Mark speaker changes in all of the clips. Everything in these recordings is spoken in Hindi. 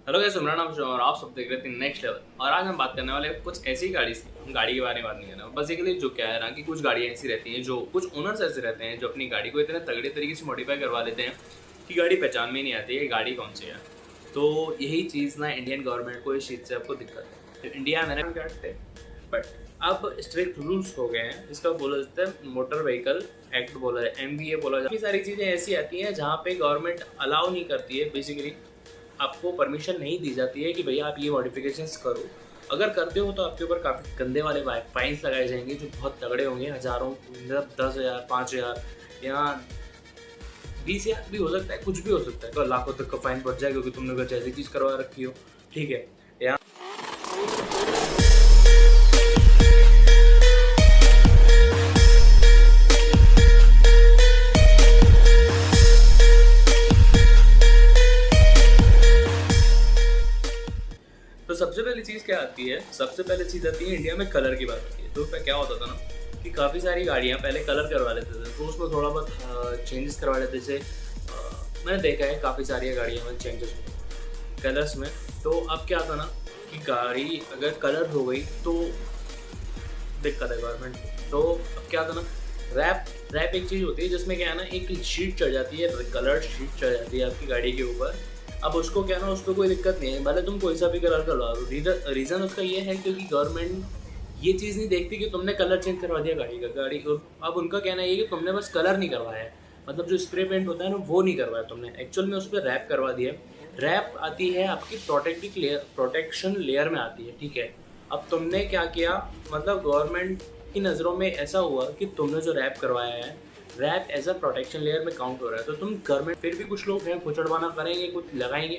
Speaker 1: हेलो गाइस, मेरा नाम शिवम और आप सब देख रहे थे नेक्स्ट लेवल। और आज हम बात करने वाले हैं कुछ ऐसी गाड़ी से। हम गाड़ी के बारे में बात नहीं करना बेसिकली। जो क्या है ना कि कुछ गाड़ियाँ ऐसी रहती हैं, जो कुछ ओनर्स ऐसे रहते हैं जो अपनी गाड़ी को इतने तगड़े तरीके से मॉडिफाई करवा लेते हैं कि गाड़ी पहचान में नहीं आती है गाड़ी कौन सी है। तो यही चीज़ ना इंडियन गवर्नमेंट को इस चीज़ से आपको दिक्कत है। तो इंडिया मैंने करते हैं बट अब स्ट्रिक्ट रूल्स हो गए हैं। इसका बोला जाता है मोटर व्हीकल एक्ट बोला जाए, MVA बोला जाए। काफ़ी सारी चीज़ें ऐसी आती हैं जहाँ पे गवर्नमेंट अलाउ नहीं करती है। बेसिकली आपको परमिशन नहीं दी जाती है कि भैया आप ये मॉडिफिकेशंस करो। अगर करते हो तो आपके ऊपर काफ़ी गंदे वाले फाइन्स लगाए जाएंगे जो बहुत तगड़े होंगे, हज़ारों, मतलब 10,000, 5,000 या 20,000 भी हो सकता है, कुछ भी हो सकता है। तो लाखों तक का फाइन पड़ जाए क्योंकि तुमने कुछ ऐसी चीज़ करवा रखी हो। ठीक है, या तो सबसे पहली चीज़ क्या आती है? सबसे पहले चीज़ आती है इंडिया में कलर की बात आती है। तो क्या होता था ना कि काफ़ी सारी गाड़ियाँ पहले कलर करवा लेते थे, तो उसमें थोड़ा बहुत चेंजेस करवा लेते। जैसे मैंने देखा है काफ़ी सारी गाड़ियों में चेंजेस हुए कलर्स में। तो अब क्या था ना कि गाड़ी अगर कलर हो गई तो दिक्कत है गवर्नमेंट। तो अब क्या था ना, रैप एक चीज़ होती है जिसमें क्या है ना, एक शीट चढ़ जाती है, कलर शीट चढ़ जाती है आपकी गाड़ी के ऊपर। अब उसको क्या ना, उस पर कोई दिक्कत नहीं है, भले तुम कोई सा भी कलर करवा लो। रीज़न उसका ये है क्योंकि गवर्नमेंट ये चीज़ नहीं देखती कि तुमने कलर चेंज करवा दिया गाड़ी का। गाड़ी अब उनका कहना ये है कि तुमने बस कलर नहीं करवाया है, मतलब जो स्प्रे पेंट होता है ना वो नहीं करवाया तुमने, एक्चुअल में उस पर रैप करवा दिया। रैप आती है आपकी प्रोटेक्शन लेयर में आती है। ठीक है, अब तुमने क्या किया, मतलब गवर्नमेंट की नज़रों में ऐसा हुआ कि तुमने जो रैप करवाया है, wrap as a protection layer में काउंट हो रहा है। तो तुम गवर्नमेंट, फिर भी कुछ लोग हैं खुचड़वाना करेंगे, कुछ लगाएंगे,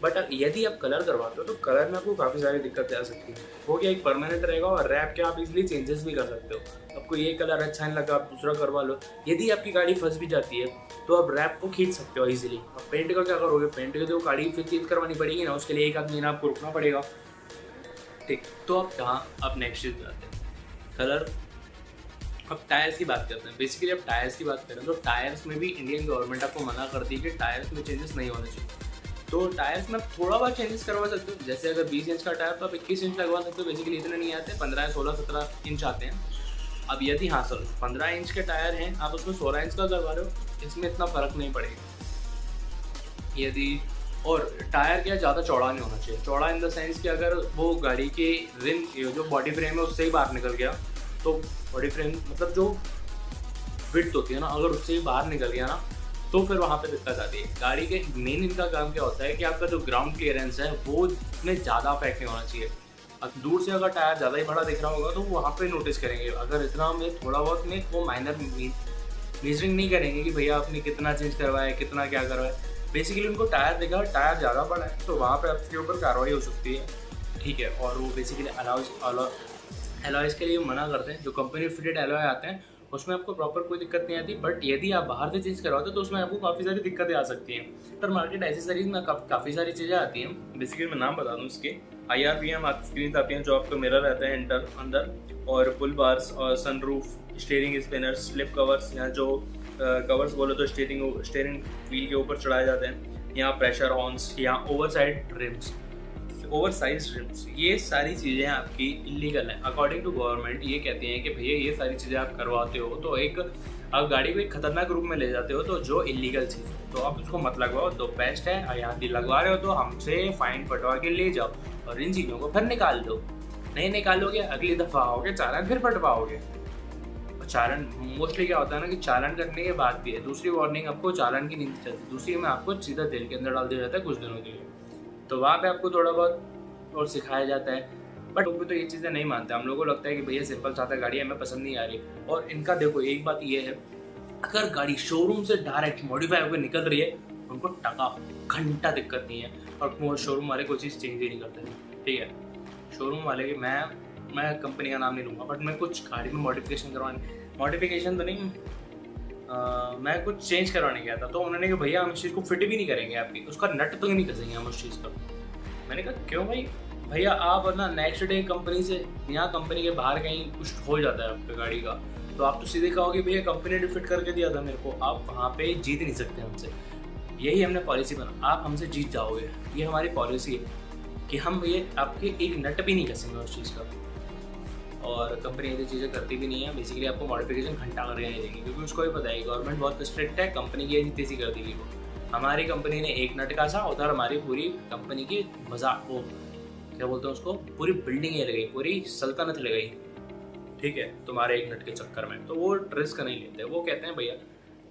Speaker 1: बट यदि आप कलर करवाते हो तो कलर में आपको काफ़ी सारी दिक्कतें आ सकती हैं। वो क्या एक परमानेंट रहेगा, और रैप क्या आप इजीली चेंजेस भी कर सकते हो। आपको ये कलर अच्छा नहीं लगा, आप दूसरा करवा लो। यदि आपकी गाड़ी फंस भी जाती है तो आप रैप को खींच सकते हो ईजिली। अब पेंट का क्या करोगे? पेंट की तो गाड़ी फिर चेंज करवानी पड़ेगी ना, उसके लिए एक आध महीना आपको रुकना पड़ेगा। ठीक, तो अब कहाँ, अब नेक्स्ट चीज़ जाते हैं कलर। अब टायर्स की बात करते हैं। बेसिकली अब टायर्स की बात करें तो टायर्स में भी इंडियन गवर्नमेंट आपको मना करती है कि टायर्स में चेंजेस नहीं होने चाहिए। तो टायर्स में थोड़ा बहुत चेंजेस करवा सकते हो। जैसे अगर 20 इंच का टायर तो आप 21 इंच लगवा सकते हो। बेसिकली इतने नहीं आते, 15, 16, 17 इंच आते हैं। अब यदि हाँ सर 15 इंच के टायर हैं, आप उसमें 16 इंच का करवा रहे हो, इसमें इतना फ़र्क नहीं पड़ेगा। यदि और टायर क्या ज़्यादा चौड़ा नहीं होना चाहिए। चौड़ा इन द सेंस कि अगर वो गाड़ी के रिम जो बॉडी फ्रेम है उससे ही बाहर निकल गया, तो बॉडी फ्रेम मतलब जो विड्थ होती है ना, अगर उससे ही बाहर निकल गया ना तो फिर वहाँ पे दिक्कत आती है। गाड़ी के मेन इनका काम क्या होता है कि आपका जो ग्राउंड क्लियरेंस है वो इतने ज़्यादा अफेक्ट नहीं होना चाहिए। अब दूर से अगर टायर ज़्यादा ही बड़ा दिख रहा होगा तो वहाँ पे नोटिस करेंगे। अगर इतना में थोड़ा बहुत में वो माइनर मेजरिंग नहीं करेंगे कि भैया आपने कितना चेंज करवाया, कितना क्या करवाया। बेसिकली उनको टायर देखा, टायर ज़्यादा बड़ा है तो वहाँ पे आपके ऊपर कार्रवाई हो सकती है। ठीक है, और वो बेसिकली एलॉयज़ के लिए मना करते हैं। जो कंपनी फिटेड एलॉय आते हैं उसमें आपको प्रॉपर कोई दिक्कत नहीं आती, बट यदि आप बाहर से चेंज करवाते हो तो उसमें आपको काफ़ी सारी दिक्कतें आ सकती हैं। पर मार्केट एसेसरीज में काफ़ी सारी चीज़ें आती हैं। बेसिकली मैं नाम बता दूँ इसके, IRPM आपकी स्क्रीन आती हैं, जो आपको मिरर रहता है अंदर, और पुल बार्स और sunroof, steering spinners, slip covers, या जो कवर्स बोलो तो स्टीयरिंग व्हील के ऊपर चढ़ाए जाते हैं, यहाँ प्रेशर हॉर्न्स, यहाँ ओवरसाइज रिम्स, ये सारी चीज़ें आपकी इलीगल हैं। अकॉर्डिंग टू गवर्नमेंट ये कहती हैं कि भैया ये सारी चीज़ें आप करवाते हो तो एक आप गाड़ी को एक खतरनाक रूप में ले जाते हो, तो जो इलीगल चीज़ है तो आप उसको मत लगवाओ, तो बेस्ट है। यदि लगवा रहे हो तो हमसे फाइन पटवा के ले जाओ और इन चीज़ों को फिर निकाल दो। नहीं निकालोगे अगली दफ़ा आओगे चालान फिर पटवाओगे। चालान मोस्टली क्या होता है ना कि चालान करने के बाद भी है दूसरी वार्निंग, आपको चालान की नहीं चलती, दूसरी में आपको सीधा जेल के अंदर डाल दिया जाता है कुछ दिनों के लिए। तो वहाँ पे आपको थोड़ा बहुत और सिखाया जाता है, बट लोग भी तो ये चीज़ें नहीं मानते। हम लोगों को लगता है कि भैया सिंपल सादा गाड़ी हमें पसंद नहीं आ रही। और इनका देखो एक बात ये है, अगर गाड़ी शोरूम से डायरेक्ट मॉडिफाई होकर निकल रही है उनको टका घंटा दिक्कत नहीं है, और वो शोरूम वाले कोई चीज़ चेंज ही नहीं करते। ठीक है, शोरूम वाले की मैं कंपनी का नाम नहीं लूँगा, बट मैं कुछ गाड़ी में मॉडिफिकेशन तो नहीं, मैं कुछ चेंज करवाने गया था, तो उन्होंने कहा भैया हम इस चीज़ को फिट भी नहीं करेंगे, आपकी उसका नट तो नहीं कसेंगे हम उस चीज़ का। मैंने कहा क्यों भाई? भैया आप ना नेक्स्ट डे कंपनी से, यहाँ कंपनी के बाहर कहीं कुछ हो जाता है आपकी गाड़ी का, तो आप तो सीधे कहोगे भैया कंपनी ने फिट करके दिया था मेरे को। आप वहाँ पे जीत नहीं सकते हमसे। यही हमने पॉलिसी बना, आप हमसे जीत जाओगे, ये हमारी पॉलिसी है कि हम ये आपके एक नट भी नहीं कसेंगे उस चीज़ का। और कंपनी ऐसी चीज़ें करती भी नहीं है, बेसिकली आपको मॉडिफिकेशन घंटा करके नहीं देंगे, क्योंकि उसको भी पता है गवर्नमेंट बहुत स्ट्रिक्ट है, कंपनी की ऐसी तेज़ी कर देगी वो। हमारी कंपनी ने एक नट का सा, उधर हमारी पूरी कंपनी की मजाक, वो क्या बोलते हैं उसको, पूरी बिल्डिंग ही लगाई, पूरी सल्तनत लगाई, ठीक है, तुम्हारे एक नट के चक्कर में। तो वो रिस्क नहीं लेते, वो कहते हैं भैया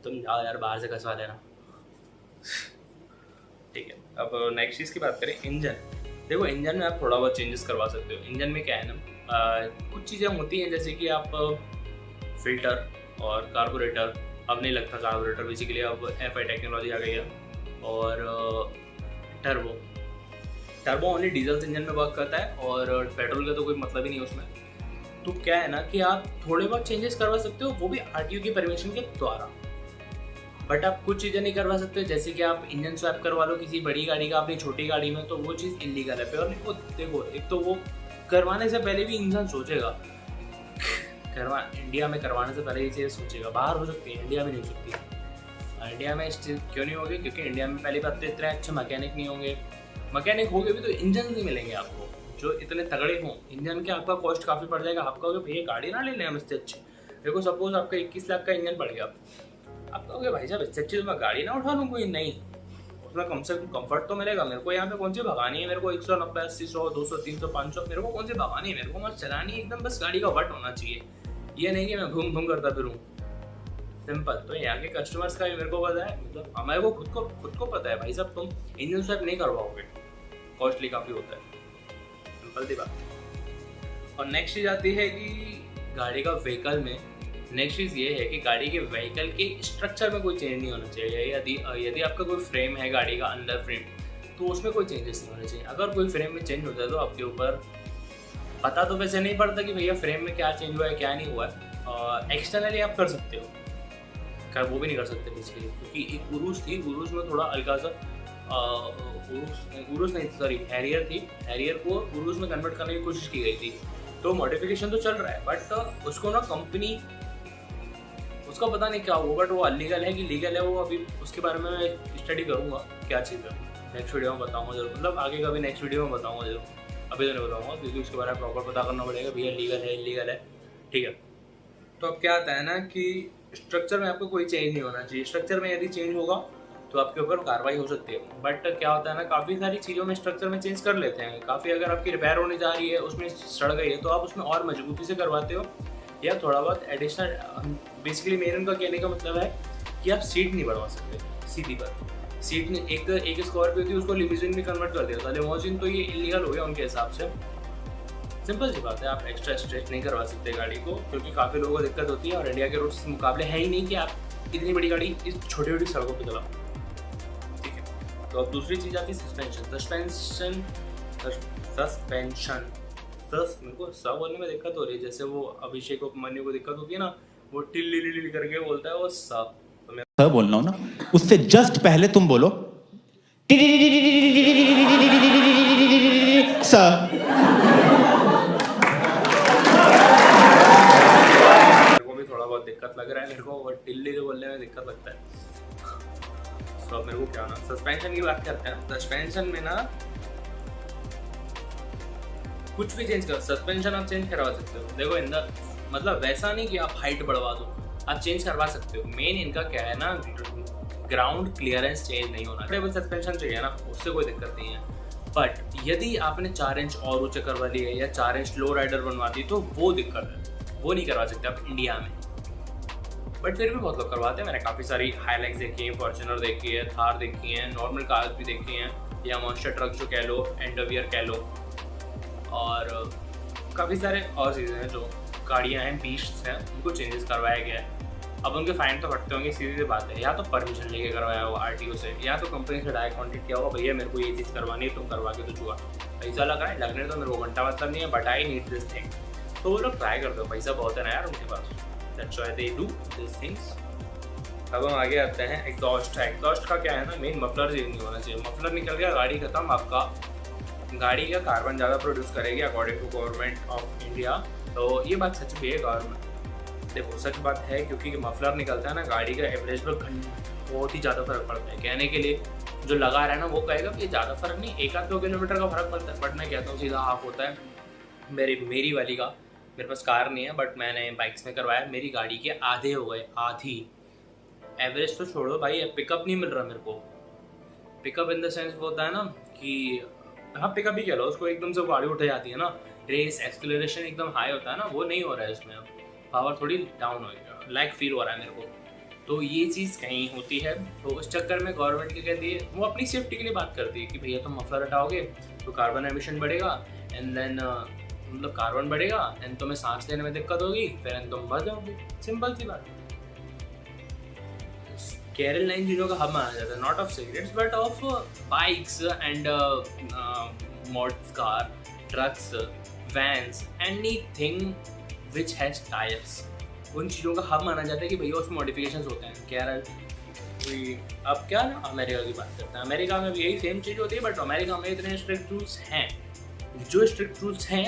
Speaker 1: तुम जाओ यार बाहर से कसवा लेना। ठीक है, अब नेक्स्ट चीज़ की बात करें, इंजन। देखो इंजन में आप थोड़ा बहुत चेंजेस करवा सकते हो। इंजन में क्या है ना, कुछ चीज़ें होती हैं जैसे कि आप फिल्टर और कार्बोरेटर, अब नहीं लगता कार्बोरेटर, बेसिकली अब FI टेक्नोलॉजी आ गई है। और टर्बो ओनली डीजल इंजन में वर्क करता है और पेट्रोल का तो कोई मतलब ही नहीं उसमें। तो क्या है ना कि आप थोड़े बहुत चेंजेस करवा सकते हो, वो भी RTO की परमिशन के द्वारा, बट आप कुछ चीज़ें नहीं करवा सकते। जैसे कि आप इंजन स्वैप करवा लो किसी बड़ी गाड़ी का अपनी छोटी गाड़ी में, तो वो चीज़ इलीगल है। और देखो एक तो वो करवाने से पहले भी इंसान सोचेगा, इंडिया में करवाने से पहले ही चीज़ सोचेगा। बाहर हो सकती है, इंडिया में नहीं हो सकती। इंडिया में इस चीज़ क्यों नहीं होगी, क्योंकि इंडिया में पहली बात तो इतने अच्छे मैकेनिक नहीं होंगे, मैकेनिक होंगे भी तो इंजन नहीं मिलेंगे आपको जो इतने तगड़े हों। इंजन के आपका कॉस्ट काफ़ी पड़ जाएगा, आपका भैया गाड़ी ना ले लें हम इससे अच्छी। देखो सपोज आपका 21 लाख का इंजन पड़ गया, आप कहोगे भाई साहब इससे अच्छी तो मैं गाड़ी ना उठा लूँ कोई, नहीं, उसमें कम से कम कंफर्ट तो मिलेगा। मेरे को यहाँ पे कौन सी भगानी है, मेरे को 190, 80, 100, 200, 300, 500, मेरे को कौन सी भगानी है, मेरे को मस्त चलानी है एकदम, बस गाड़ी का वट होना चाहिए। ये नहीं कि मैं घूम घूम करता फिरूँ, सिंपल। तो यहाँ के कस्टमर्स का भी मेरे को पता है, मतलब हमारे को खुद को पता है भाई साहब तुम इंजन स्वैप नहीं करवाओगे, कॉस्टली काफ़ी होता है, सिंपल सी बात। और नेक्स्ट चीज़ आती है कि गाड़ी का व्हीकल में, नेक्स्ट चीज़ ये है कि गाड़ी के व्हीकल के स्ट्रक्चर में कोई चेंज नहीं होना चाहिए। यदि आपका कोई फ्रेम है गाड़ी का अंदर फ्रेम, तो उसमें कोई चेंजेस नहीं होने चाहिए। अगर कोई फ्रेम में चेंज होता है तो आपके ऊपर पता तो वैसे नहीं पड़ता कि भैया फ्रेम में क्या चेंज हुआ है क्या नहीं हुआ है। एक्सटर्नली आप कर सकते हो, क्या वो भी नहीं कर सकते बेसिकली, क्योंकि एक उरूस थी, उरूस में थोड़ा हल्का सा उरूस नहीं सॉरी हैरियर थी, हैरियर को उरूस में कन्वर्ट करने की कोशिश की गई थी। तो मॉडिफिकेशन तो चल रहा है, बट उसको ना कंपनी, उसका पता नहीं क्या हुआ, बट वो अनलीगल है कि लीगल है वो अभी उसके बारे में मैं स्टडी करूँगा क्या चीज़ है, नेक्स्ट वीडियो में बताऊँगा जरूर, मतलब आगे का भी नेक्स्ट वीडियो में बताऊँगा जरूर, अभी तो नहीं बताऊँगा क्योंकि उसके बारे में प्रॉपर पता करना पड़ेगा भैया लीगल है इलीगल है, ठीक है। तो अब क्या आता है ना कि स्ट्रक्चर में आपको कोई चेंज नहीं होना चाहिए। स्ट्रक्चर में यदि चेंज होगा तो आपके ऊपर कार्रवाई हो सकती है, बट क्या होता है ना काफ़ी सारी चीज़ों में स्ट्रक्चर में चेंज कर लेते हैं काफ़ी। अगर आपकी रिपेयर होने जा रही है, उसमें सड़ गई है, तो आप उसमें और मजबूती से करवाते हो या थोड़ा बहुत एडिशनल। बेसिकली मेरे उनका कहने का मतलब है कि आप सीट नहीं बढ़वा सकते सीधी पर। सीट नहीं, एक स्कॉर्पियो थी उसको लिमोजिन में कन्वर्ट कर दिया था, लिमोजिन तो ये इलीगल हो गया उनके हिसाब से। सिंपल सी बात है, आप एक्स्ट्रा स्ट्रेच नहीं करवा सकते गाड़ी को, क्योंकि काफ़ी लोगों को दिक्कत होती है और इंडिया के रोड्स के मुकाबले है ही नहीं कि आप इतनी बड़ी गाड़ी इस छोटी छोटी सड़कों पर चलाओ, ठीक है। तो अब दूसरी चीज़ आती है सस्पेंशन। मेरे को सब बोलने में दिक्कत हो रही है, जैसे वो अभिषेक उपमन्यु को दिक्कत होती है ना, वो टिल्ली करके बोलता है वो सब, तो मैं
Speaker 2: बोल रहा हूँ ना, उससे जस्ट पहले तुम बोलो
Speaker 1: दिक्कत लग रहा है मेरे को, और टिल्ली जो बोलने में दिक्कत लगता है। तो मेरे को क्या ना सस्पेंशन की बात करते हैं। सस्पेंशन में ना कुछ भी चेंज कर, सस्पेंशन आप चेंज करवा सकते हो। देखो इनका मतलब वैसा नहीं कि आप हाइट बढ़वा दो, आप चेंज करवा सकते हो। मेन इनका क्या है ना, ग्राउंड क्लियरेंस चेंज नहीं होना। टेबल सस्पेंशन चाहिए ना, उससे कोई दिक्कत नहीं है। बट यदि आपने 4 इंच और ऊंचे करवा लिए या 4 इंच लो राइडर बनवा दी तो वो दिक्कत है, वो नहीं करवा सकते आप इंडिया में। बट फिर भी बहुत लोग करवाते हैं। मैंने काफ़ी सारी हाईलाइक्स देखी है, फॉर्च्यूनर देखी है, थार देखी है, नॉर्मल कार्स भी देखी हैं, या मॉन्स्टर ट्रक जो कह लो, एंडोवियर कह लो, और काफ़ी सारे और चीज़ें हैं जो गाड़ियाँ हैं, बीस्ट्स हैं, उनको चेंजेस करवाया गया है। अब उनके फाइन तो फटते होंगे, सीधी सी बात है, या तो परमिशन लेके करवाया होगा RTO से, या तो कंपनी से डायरेक्ट कॉन्टेक्ट किया होगा, भैया मेरे को ये चीज़ करवानी है, तुम करवा के तो चुका पैसा लग रहा है, लगने तो मेरे को घंटा मतलब नहीं है, but I need this thing. तो वो लोग ट्राई करते हो, पैसा बहुत है ना यार उनके पास, that's why they do this things. अब हम आगे आते हैं एग्जॉस्ट। एग्जॉस्ट का क्या है ना, मेन मफलर चेंज नहीं होना चाहिए। मफलर निकल गया, गाड़ी खत्म, आपका गाड़ी का कार्बन ज़्यादा प्रोड्यूस करेगी according to government of India. तो ये बात सच भी है, गवर्नमेंट देखो सच बात है, क्योंकि मफलर निकलता है ना, गाड़ी का एवरेज पर बहुत ही ज़्यादा फर्क पड़ता है। कहने के लिए जो लगा रहा है ना वो कहेगा कि ज़्यादा फर्क नहीं, 1-2 किलोमीटर का फर्क पड़ता है, बट मैं कहता हूँ सीधा हाफ होता है। मेरी वाली का, मेरे पास कार नहीं है बट मैंने बाइक्स में करवाया, मेरी गाड़ी के आधे हो गए, आधी। एवरेज तो छोड़ो भाई, पिकअप नहीं मिल रहा मेरे को। पिकअप इन द सेंस वो होता है ना कि हाँ पिकअप ही कह लो उसको, एकदम से गाड़ी उठ जाती है ना, रेस एक्सेलरेशन एकदम हाई होता है ना, वो नहीं हो रहा है इसमें। अब पावर थोड़ी डाउन हो गया, लैग फील हो रहा है मेरे को। तो ये चीज़ कहीं होती है, तो उस चक्कर में गवर्नमेंट क्या कहती है, वो अपनी सेफ्टी के लिए बात करती है कि भैया तुम मफलर हटाओगे तो कार्बन एमिशन बढ़ेगा, एंड देन मतलब कार्बन बढ़ेगा एंड तुम्हें सांस लेने में दिक्कत होगी, फिर तुम मर जाओगे। सिंपल सी बात। केरल 9 चीज़ों का हब माना जाता है, not of cigarettes but of bikes and modes, car, trucks, vans, anything which has tyres. उन चीज़ों का हब माना जाता है कि भैया उसमें मॉडिफिकेशंस होते हैं। केरल, अब क्या ना अमेरिका की बात करते हैं, अमेरिका में भी यही सेम चीज़ होती है, बट अमेरिका में इतने स्ट्रिक्ट रूल्स हैं। जो स्ट्रिक्ट रूल्स हैं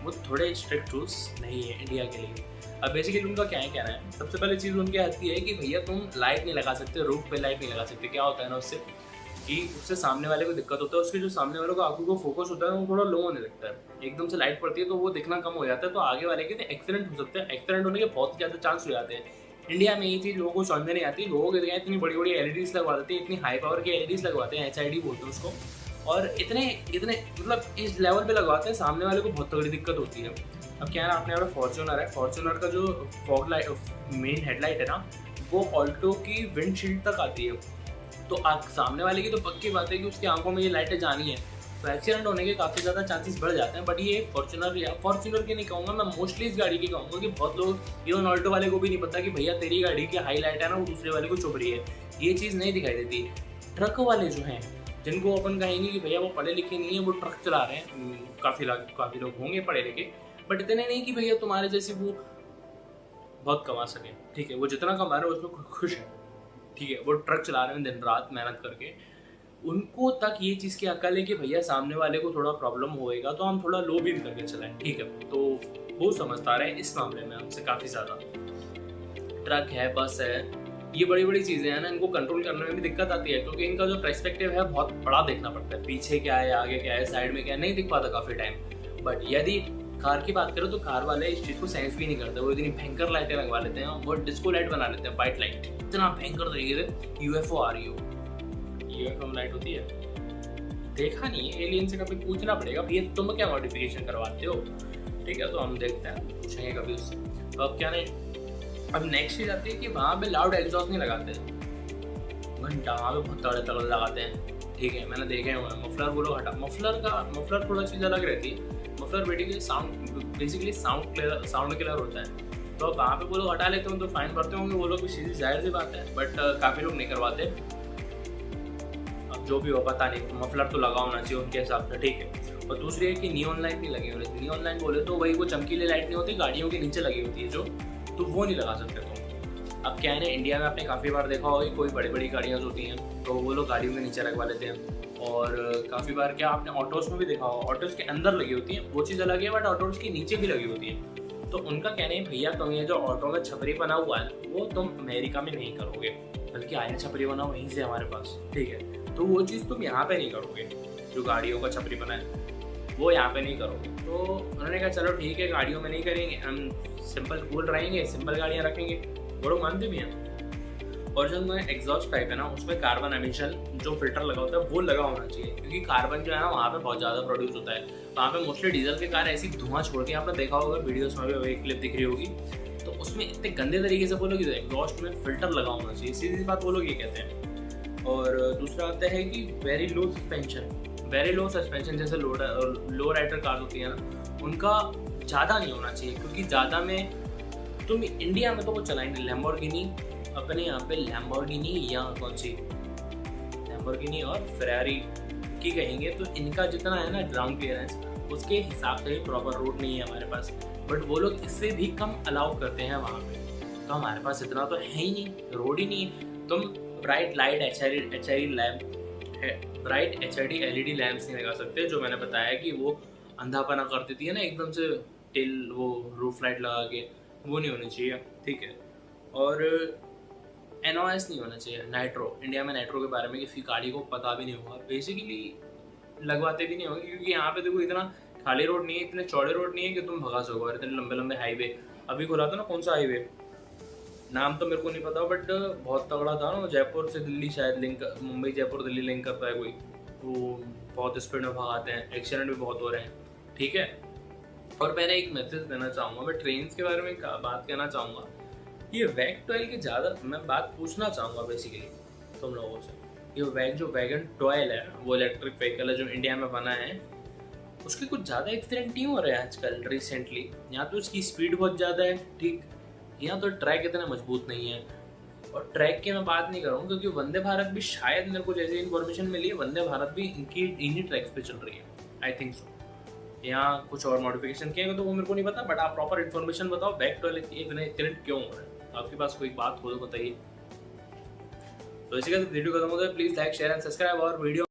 Speaker 1: वो थोड़े स्ट्रिक्ट रूल्स नहीं है इंडिया के लिए। अब बेसिकली उनका क्या है कहना है, सबसे पहले चीज़ उनकी आती है कि भैया तुम लाइट नहीं लगा सकते, रूफ पे लाइट नहीं लगा सकते। क्या होता है ना उससे कि उससे सामने वाले को दिक्कत होता है, उसके जो सामने वालों का आंखों को फोकस होता है वो थोड़ा लो होने लगता है, एकदम से लाइट पड़ती है तो वो दिखना कम हो जाता है, तो आगे वाले के एक्सीडेंट हो सकते हैं। एक्सीडेंट होने के बहुत ज़्यादा चांस हो जाते हैं। इंडिया में ये चीज़ लोगों को समझ में नहीं आती। लोगों के इतनी बड़ी बड़ी एलईडीज लगवा देते हैं, इतनी हाई पावर की एलईडीज लगवाते हैं, HID बोलते हैं उसको, और इतने मतलब इस लेवल पे लगवाते हैं, सामने वाले को बहुत तगड़ी दिक्कत होती है। अब क्या है ना, आपने फॉर्च्यूनर है, फॉर्च्यूनर का जो फॉग लाइट मेन हेडलाइट है ना, वो ऑल्टो की विंडशील्ड तक आती है, तो सामने वाले की तो पक्की बात है कि उसकी आंखों में ये लाइटें जानी है, तो एक्सीडेंट होने के काफ़ी ज़्यादा चांसेस बढ़ जाते हैं। बट ये फॉर्च्यूनर की नहीं कहूँगा मैं, मोस्टली इस गाड़ी की कहूँगा कि बहुत लोग इवन ऑल्टो वाले को भी नहीं पता कि भैया तेरी गाड़ी की हाई लाइट है ना वो दूसरे वाले को चुभ रही है, ये चीज़ नहीं दिखाई देती। ट्रक वाले जो हैं, जिनको अपन कहेंगे कि भैया वो पढ़े लिखे नहीं है, वो ट्रक चला रहे हैं, काफ़ी लोग होंगे पढ़े लिखे, बट इतने नहीं कि भैया तुम्हारे जैसे वो बहुत कमा सके। ठीक है, वो जितना कमा रहे हैं उसमें खुश है, ठीक है, वो ट्रक चला रहे हैं दिन रात मेहनत करके, उनको तक ये चीज़ की अकल है कि भैया सामने वाले को थोड़ा प्रॉब्लम होएगा तो हम थोड़ा लो बीम करके चलाएं। ठीक है, तो वो समझदार है इस मामले में हमसे काफ़ी ज़्यादा। ट्रक है, बस है, ये बड़ी बड़ी चीज़ें हैं ना, इनको कंट्रोल करने में भी दिक्कत आती है, क्योंकि इनका जो पर्सपेक्टिव है बहुत बड़ा देखना पड़ता है, पीछे क्या है, आगे क्या है, साइड में क्या है, नहीं दिख पाता काफ़ी टाइम। बट यदि कार की बात करें तो कार वाले इस चीज़ को सेंस भी नहीं करते, वो इतनी भयंकर लाइटें लगवा लेते हैं, वो डिस्को लाइट बना लेते हैं, वाइट लाइट, इतना भयंकर तरीके से। UFO आ रही हो, UFO लाइट होती है, देखा नहीं है, एलियन से कभी पूछना पड़ेगा भैया तुम क्या मॉडिफिकेशन करवाते हो। ठीक है, तो हम देखते हैं, पूछेंगे कभी उससे। तो अब क्या नहीं, अब नेक्स्ट चीज आती है कि वहाँ पे लाउड एग्जॉस्ट नहीं लगाते, घंटा वहाँ पे बहुत तगड़े लगाते हैं। ठीक है, मैंने देखे हुए हैं। मफलर बोलो हटा, मफलर थोड़ा चीज़ अलग रहती है। मफलर बेसिकली साउंड क्लियर होता है, तो अब वहाँ पे वो लोग हटा लेते हो तो फाइन भरते होंगे वो लोग, सीधी जाहिर सी बात है, बट काफ़ी लोग नहीं करवाते। अब जो भी हो पता नहीं, मफलर तो लगा होना चाहिए उनके हिसाब से। ठीक है, और दूसरी है कि नियॉन लाइट नहीं लगी होती। नियॉन लाइट बोले तो वही वो चमकीली लाइट नहीं होती, गाड़ियों के नीचे लगी होती है जो, तो वो नहीं लगा सकते तुम। अब क्या है ना, इंडिया में आपने काफ़ी बार देखा होगा कि कोई बड़ी बड़ी गाड़ियाँ होती हैं तो वो लोग गाड़ियों के नीचे लगवा लेते हैं, और काफ़ी बार क्या आपने ऑटोज़ में भी देखा होगा, ऑटोज़ के अंदर लगी होती हैं, वो चीज़ अलग है, बट ऑटोज़ के नीचे भी लगी होती है। तो उनका कहना है भैया तुम ये जो ऑटो में छपरी बना हुआ है वो तुम अमेरिका में नहीं करोगे, बल्कि आया छपरी बना वहीं से हमारे पास। ठीक है, तो वो चीज़ तुम यहाँ पे नहीं करोगे, जो गाड़ियों का छपरी बना है वो यहाँ पे नहीं करोगे। तो उन्होंने कहा चलो ठीक है, गाड़ियों में नहीं करेंगे, हम सिंपल कूल रहेंगे, सिंपल गाड़ियाँ रखेंगे, वो लोग मानते भी हैं। और जो उनका एग्जॉस्ट पाइप है ना, उसमें कार्बन एमिशन जो फिल्टर लगा होता है वो लगा होना चाहिए, क्योंकि कार्बन जो है ना वहाँ पे बहुत ज़्यादा प्रोड्यूस होता है। वहाँ पे मोस्टली डीजल के कार ऐसी धुआं छोड़ के, आपने देखा होगा वीडियोस में भी एक क्लिप दिख रही होगी, तो उसमें इतने गंदे तरीके से वो लोग एग्जॉस्ट में फिल्टर लगा होना चाहिए, सीधी बात वो लोग ये कहते हैं। और दूसरा आता है कि वेरी लो सस्पेंशन, जैसे लो राइडर कार होती है ना, उनका ज़्यादा नहीं होना चाहिए, क्योंकि ज़्यादा में तुम इंडिया में तो वो चलाएंगे लैम्बोर्गिनी, अपने यहाँ पे लैम्बोर्गिनी या कौन सी लैम्बोर्गिनी और फेरारी की कहेंगे, तो इनका जितना है ना ग्राउंड क्लियरेंस, उसके हिसाब से ही प्रॉपर रोड नहीं है हमारे पास, बट वो लोग इससे भी कम अलाउ करते हैं वहाँ पे। तो हमारे पास इतना तो है ही नहीं, रोड ही नहीं है। तुम ब्राइट HID LED लैम्प्स नहीं लगा सकते, जो मैंने बताया कि वो अंधापना कर देती है ना एकदम से, वो रूफ लाइट लगा के, वो नहीं होनी चाहिए। ठीक है, और NOS नहीं होना चाहिए, नाइट्रो। इंडिया में नाइट्रो के बारे में किसी गाड़ी को पता भी नहीं होगा, बेसिकली लगवाते भी नहीं होंगे, क्योंकि यहाँ पे देखो इतना खाली रोड नहीं है, इतने चौड़े रोड नहीं है कि तुम भगा सको। और इतने लंबे लंबे हाईवे अभी खुला था ना, कौन सा हाईवे नाम तो मेरे को नहीं पता, बट बहुत तगड़ा था ना, जयपुर से दिल्ली शायद लिंक, मुंबई जयपुर दिल्ली लिंक करता है कोई, तो बहुत स्पीड में भगाते हैं, एक्सीडेंट भी बहुत हो रहे हैं, ठीक है। और मैंने एक मैसेज देना चाहूँगा, मैं ट्रेन के बारे में बात करना चाहूँगा। ये वैग 12 की ज़्यादा मैं बात पूछना चाहूँगा बेसिकली तुम लोगों से। ये जो वैगन 12 है, वो इलेक्ट्रिक व्हीकल है जो इंडिया में बना है, उसके कुछ ज़्यादा एक्सीडेंट नहीं हो रहे हैं आजकल रिसेंटली। यहाँ तो उसकी स्पीड बहुत ज़्यादा है, ठीक, यहाँ तो ट्रैक इतना मजबूत नहीं है। और ट्रैक की मैं बात नहीं करूँ, क्योंकि वंदे भारत भी शायद, मेरे को जैसे इन्फॉर्मेशन मिली है, वंदे भारत भी इन्हीं ट्रैक्स पे चल रही है, आई थिंक सो। यहाँ कुछ और मॉडिफिकेशन किए तो वो मेरे को नहीं पता, बट आप प्रॉपर इन्फॉर्मेशन बताओ, वैग 12 एक्सीडेंट क्यों हो रहा है, आपके पास कोई बात हो तो बताइए। तो इसी का वीडियो खत्म होता है। Please like share and subscribe और वीडियो